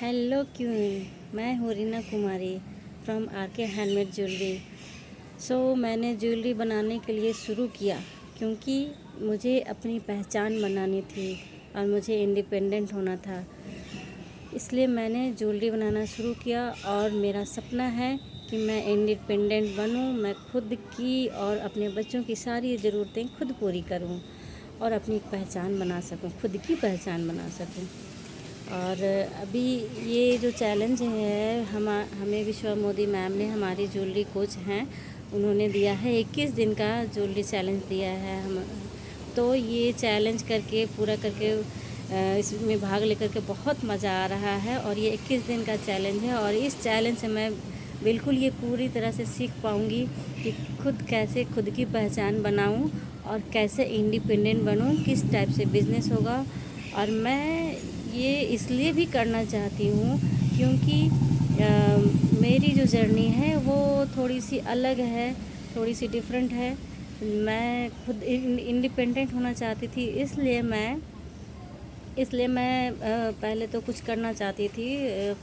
Hello queen, मैं हूँ रीना कुमारी from R K. Handmade jewellery. मैंने ज्वेलरी बनाने के लिए शुरू किया क्योंकि मुझे अपनी पहचान बनानी थी और मुझे इंडिपेंडेंट होना था। इसलिए मैंने ज्वेलरी बनाना शुरू किया और मेरा सपना है कि मैं इंडिपेंडेंट बनूं, मैं खुद की और अपने बच्चों की सारी ज़रूरतें खुद पूरी करूं और अपनी एक पहचान बना सकूं, खुद की पहचान बना सकूं। और अभी ये जो चैलेंज है हमें विश्वा मोदी मैम ने, हमारी ज्वेलरी कोच हैं, उन्होंने दिया है 21 दिन का ज्वेलरी चैलेंज दिया है हम। तो ये चैलेंज करके पूरा करके इसमें भाग लेकर के बहुत मज़ा आ रहा है। और ये 21 दिन का चैलेंज है और इस चैलेंज से मैं बिल्कुल ये पूरी तरह से सीख पाऊँगी कि खुद कैसे खुद की पहचान बनाऊँ और कैसे इंडिपेंडेंट बनूँ, किस टाइप से बिज़नेस होगा। और मैं ये इसलिए भी करना चाहती हूँ क्योंकि मेरी जो जर्नी है वो थोड़ी सी अलग है, थोड़ी सी डिफरेंट है। मैं खुद इंडिपेंडेंट होना चाहती थी, इसलिए मैं पहले तो कुछ करना चाहती थी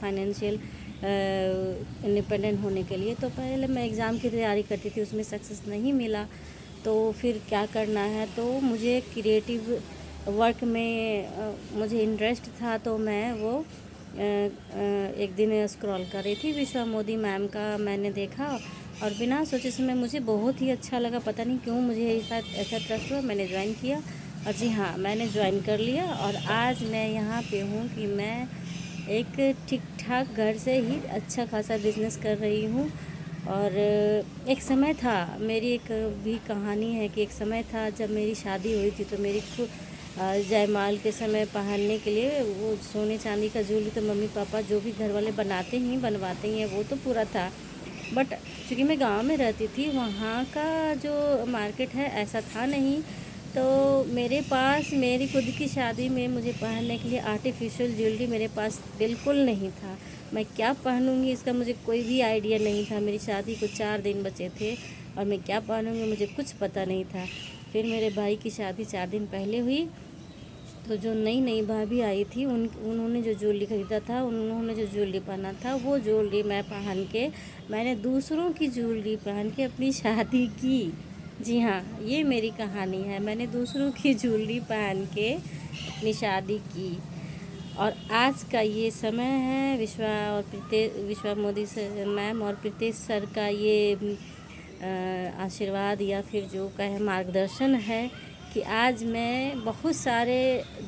फाइनेंशियल इंडिपेंडेंट होने के लिए। तो पहले मैं एग्ज़ाम की तैयारी करती थी, उसमें सक्सेस नहीं मिला। तो फिर क्या करना है, तो मुझे क्रिएटिव वर्क में मुझे इंटरेस्ट था। तो मैं वो एक दिन स्क्रॉल कर रही थी, विश्वा मोदी मैम का मैंने देखा और बिना सोचे समय मुझे बहुत ही अच्छा लगा। पता नहीं क्यों मुझे ऐसा ट्रस्ट हुआ, मैंने ज्वाइन किया। और जी हाँ, मैंने ज्वाइन कर लिया और आज मैं यहाँ पे हूँ कि मैं एक ठीक ठाक घर से ही अच्छा खासा बिज़नेस कर रही हूँ। और एक समय था, मेरी एक भी कहानी है कि एक समय था जब मेरी शादी हुई थी, तो मेरी जयमाल के समय पहनने के लिए वो सोने चांदी का ज्वेलरी तो मम्मी पापा जो भी घर वाले बनवाते ही हैं, वो तो पूरा था। बट चूँकि मैं गांव में रहती थी, वहाँ का जो मार्केट है ऐसा था नहीं। तो मेरे पास मेरी खुद की शादी में मुझे पहनने के लिए आर्टिफिशियल ज्वेलरी मेरे पास बिल्कुल नहीं था। मैं क्या पहनूंगी इसका मुझे कोई भी आइडिया नहीं था। मेरी शादी को 4 दिन बचे थे और मैं क्या पहनूंगी मुझे कुछ पता नहीं था। फिर मेरे भाई की शादी 4 दिन पहले हुई, तो जो नई भाभी आई थी उन्होंने जो ज्वेलरी ख़रीदा था, उन्होंने जो ज्वेलरी पहना था, वो ज्वेलरी मैं पहन के, मैंने दूसरों की ज्वेलरी पहन के अपनी शादी की। जी हाँ, ये मेरी कहानी है। मैंने दूसरों की ज्वेलरी पहन के अपनी शादी की। और आज का ये समय है विश्वा मोदी सर मैम और प्रीतेश सर का ये आशीर्वाद या फिर जो कहे मार्गदर्शन है कि आज मैं बहुत सारे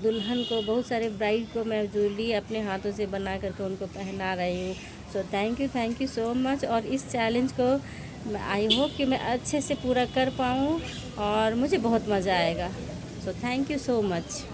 दुल्हन को, बहुत सारे ब्राइड को मैं ज्वेलरी अपने हाथों से बना करके उनको पहना रही हूँ। So thank you so much. और इस चैलेंज को आई होप कि मैं अच्छे से पूरा कर पाऊँ और मुझे बहुत मज़ा आएगा। So thank you so much.